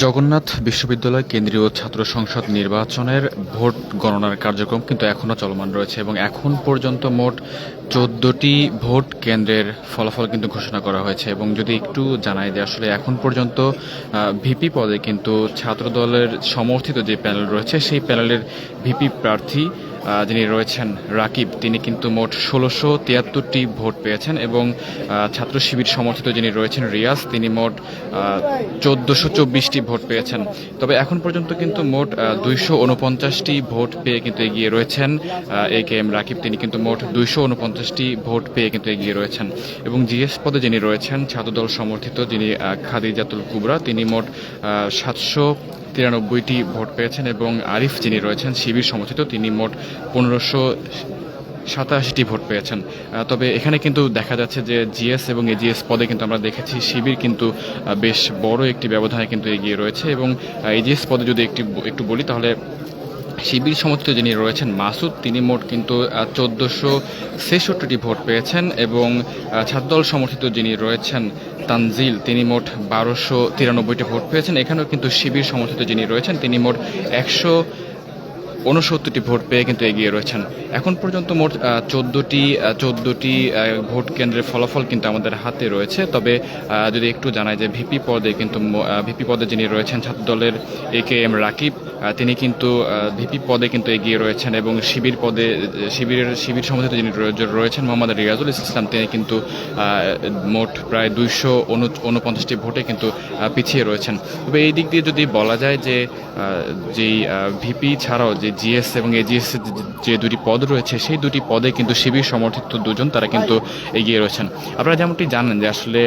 জগন্নাথ বিশ্ববিদ্যালয় কেন্দ্রীয় ছাত্র সংসদ নির্বাচনের ভোট গণনার কার্যক্রম কিন্তু এখনও চলমান রয়েছে এবং এখন পর্যন্ত মোট 14টি ভোট কেন্দ্রের ফলাফল কিন্তু ঘোষণা করা হয়েছে। এবং যদি একটু জানাই যে আসলে এখন পর্যন্ত ভিপি পদে কিন্তু ছাত্রদলের সমর্থিত যে প্যানেল রয়েছে সেই প্যানেলের ভিপি প্রার্থী যিনি রয়েছেন রাকিব, তিনি কিন্তু মোট 1673টি ভোট পেয়েছেন এবং ছাত্র শিবির সমর্থিত যিনি রয়েছেন রিয়াজ, তিনি মোট 1424টি ভোট পেয়েছেন। তবে এখন পর্যন্ত কিন্তু মোট 249টি ভোট পেয়ে কিন্তু এগিয়ে রয়েছেন AKM রাকিব, তিনি কিন্তু মোট 249টি ভোট পেয়ে কিন্তু এগিয়ে রয়েছেন। এবং জিএস পদে যিনি রয়েছেন ছাত্রদল সমর্থিত যিনি খাদিজাতুল কুবরা, তিনি মোট 793টি ভোট পেয়েছেন এবং আরিফ যিনি রয়েছেন শিবির সমর্থিত, তিনি মোট 1587টি ভোট পেয়েছেন। তবে এখানে কিন্তু দেখা যাচ্ছে যে জিএস এবং এজিএস পদে কিন্তু আমরা দেখেছি শিবির কিন্তু বেশ বড় একটি ব্যবধানে কিন্তু এগিয়ে রয়েছে। এবং এজিএস পদে যদি একটু বলি তাহলে শিবির সমর্থিত যিনি রয়েছেন মাসুদ, তিনি মোট কিন্তু 1466টি ভোট পেয়েছেন এবং ছাত্রদল সমর্থিত যিনি রয়েছেন তানজিল, তিনি মোট 1293টি ভোট পেয়েছেন। এখানেও কিন্তু শিবির সমর্থিত যিনি রয়েছেন তিনি মোট 169টি ভোট পেয়ে কিন্তু এগিয়ে রয়েছেন। এখন পর্যন্ত মোট 14টি ভোট কেন্দ্রের ফলাফল কিন্তু আমাদের হাতে রয়েছে। তবে যদি একটু জানাই যে ভিপি পদে যিনি রয়েছেন ছাত্রদলের AKM রাকিব, তিনি কিন্তু ভিপি পদে কিন্তু এগিয়ে রয়েছেন এবং শিবির সমর্থিত যিনি রয়েছেন মোহাম্মদ রিয়াজুল ইসলাম, তিনি কিন্তু মোট প্রায় 249টি ভোটে কিন্তু পিছিয়ে রয়েছেন। তবে এই দিক দিয়ে যদি বলা যায় যে যেই ভিপি ছাড়াও যে জিএস এবং এজিএস যে দুটি পদ রয়েছে সেই দুটি পদে কিন্তু শিবির সমর্থিত দুজন তারা কিন্তু এগিয়ে রয়েছেন। আপনারা যেমনটি জানেন যে আসলে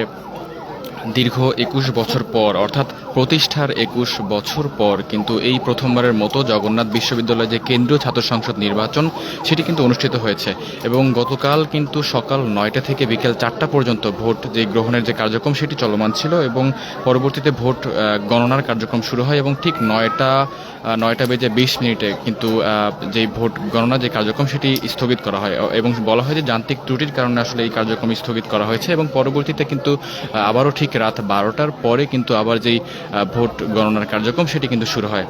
দীর্ঘ 21 বছর পর, অর্থাৎ প্রতিষ্ঠার 21 বছর পর কিন্তু এই প্রথমবারের মতো জগন্নাথ বিশ্ববিদ্যালয়ে যে কেন্দ্রীয় ছাত্র সংসদ নির্বাচন সেটি কিন্তু অনুষ্ঠিত হয়েছে। এবং গতকাল কিন্তু সকাল 9টা থেকে বিকেল 4টা পর্যন্ত ভোট যে গ্রহণের যে কার্যক্রম সেটি চলমান ছিল এবং পরবর্তীতে ভোট গণনার কার্যক্রম শুরু হয় এবং ঠিক 9টা বেজে 20 মিনিটে কিন্তু যে ভোট গণনা যে কার্যক্রম সেটি স্থগিত করা হয় এবং বলা হয় যে যান্ত্রিক ত্রুটির কারণে আসলে এই কার্যক্রম স্থগিত করা হয়েছে। এবং পরবর্তীতে কিন্তু আবারও ঠিক রাত 12টার পরে কিন্তু আবার যেই ভোট গণনার কার্যক্রম সেটি কিন্তু শুরু হয়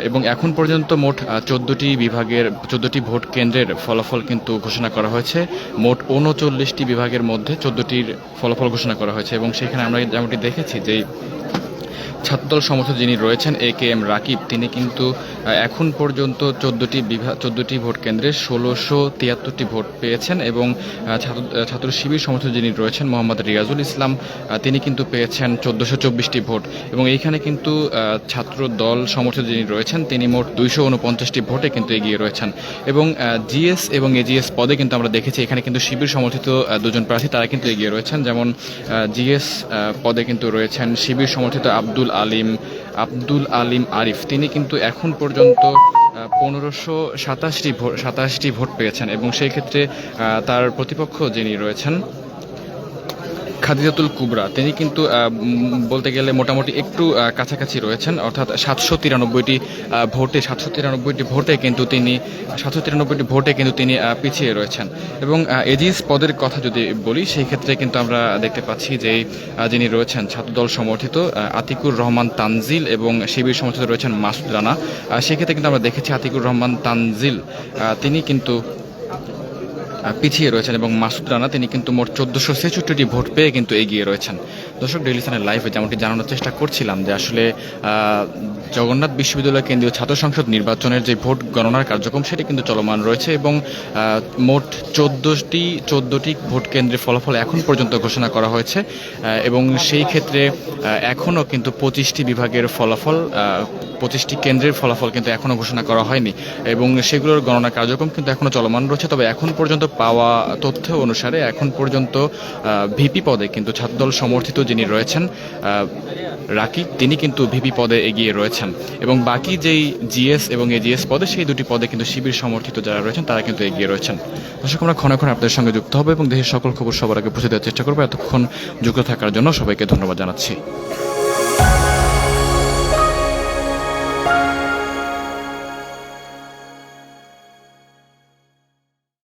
এবং এখন পর্যন্ত মোট 14টি ভোট কেন্দ্রের ফলাফল কিন্তু ঘোষণা করা হয়েছে। মোট 39টি বিভাগের মধ্যে 14টির ফলাফল ঘোষণা করা হয়েছে এবং সেখানে আমরা যেমনটি দেখেছি যে ছাত্রদল সমর্থক যিনি রয়েছেন AKM রাকিব, তিনি কিন্তু এখন পর্যন্ত 14টি ভোট কেন্দ্রে 1673টি ভোট পেয়েছেন এবং ছাত্র শিবির সমর্থক যিনি রয়েছেন মোহাম্মদ রিয়াজুল ইসলাম, তিনি কিন্তু পেয়েছেন 1424টি ভোট এবং এইখানে কিন্তু ছাত্র দল সমর্থক যিনি রয়েছেন তিনি মোট 249টি ভোটে কিন্তু এগিয়ে রয়েছেন। এবং জিএস এবং এজিএস পদে কিন্তু আমরা দেখেছি এখানে কিন্তু শিবির সমর্থিত দুজন প্রার্থী তারা কিন্তু এগিয়ে রয়েছেন। যেমন জিএস পদে কিন্তু রয়েছেন শিবির সমর্থিত আব্দুল আলিম আরিফ, তিনি কিন্তু এখন পর্যন্ত 1527টি ভোট পেয়েছেন এবং সেই ক্ষেত্রে তার প্রতিপক্ষ যিনি রয়েছেন খাদিজাতুল কুবরা, তিনি কিন্তু বলতে গেলে মোটামুটি একটু কাছাকাছি রয়েছেন, অর্থাৎ 793টি ভোটে কিন্তু তিনি পিছিয়ে রয়েছেন। এবং এজিএস পদের কথা যদি বলি সেই ক্ষেত্রে কিন্তু আমরা দেখতে পাচ্ছি যে যিনি রয়েছেন ছাত্রদল সমর্থিত আতিকুর রহমান তানজিল এবং শিবির সমর্থিত রয়েছেন মাসুদ রানা, সেক্ষেত্রে কিন্তু আমরা দেখেছি আতিকুর রহমান তানজিল তিনি কিন্তু পিছিয়ে রয়েছেন এবং মাসুদ রানা তিনি কিন্তু মোট 1466টি ভোট পেয়ে কিন্তু এগিয়ে রয়েছেন। দর্শক, ডেইলি সানের লাইভে যেমনটি জানানোর চেষ্টা করছিলাম যে আসলে জগন্নাথ বিশ্ববিদ্যালয় কেন্দ্রীয় ছাত্র সংসদ নির্বাচনের যে ভোট গণনার কার্যক্রম সেটি কিন্তু চলমান রয়েছে এবং মোট 14টি ভোট কেন্দ্রের ফলাফল এখন পর্যন্ত ঘোষণা করা হয়েছে এবং সেই ক্ষেত্রে এখনও কিন্তু 25টি বিভাগের ফলাফল 25টি কেন্দ্রের ফলাফল কিন্তু এখনও ঘোষণা করা হয়নি এবং সেগুলোর গণনা কার্যক্রম কিন্তু এখনও চলমান রয়েছে। তবে এখন পর্যন্ত পাওয়া তথ্য অনুসারে এখন পর্যন্ত ভিপি পদে কিন্তু ছাত্রদল সমর্থিত যিনি রয়েছেন রাকিব, তিনি কিন্তু ভিপি পদে এগিয়ে রয়েছেন এবং বাকি যেই জিএস এবং এজিএস পদে সেই দুটি পদে কিন্তু শিবির সমর্থিত যারা রয়েছেন তারা কিন্তু এগিয়ে রয়েছেন। দর্শক, আমরা ক্ষণে ক্ষণে আপনাদের সঙ্গে যুক্ত হবে এবং দেশের সকল খবর সবার আগে পৌঁছে দেওয়ার চেষ্টা করবো। এতক্ষণ যুক্ত থাকার জন্য সবাইকে ধন্যবাদ জানাচ্ছি।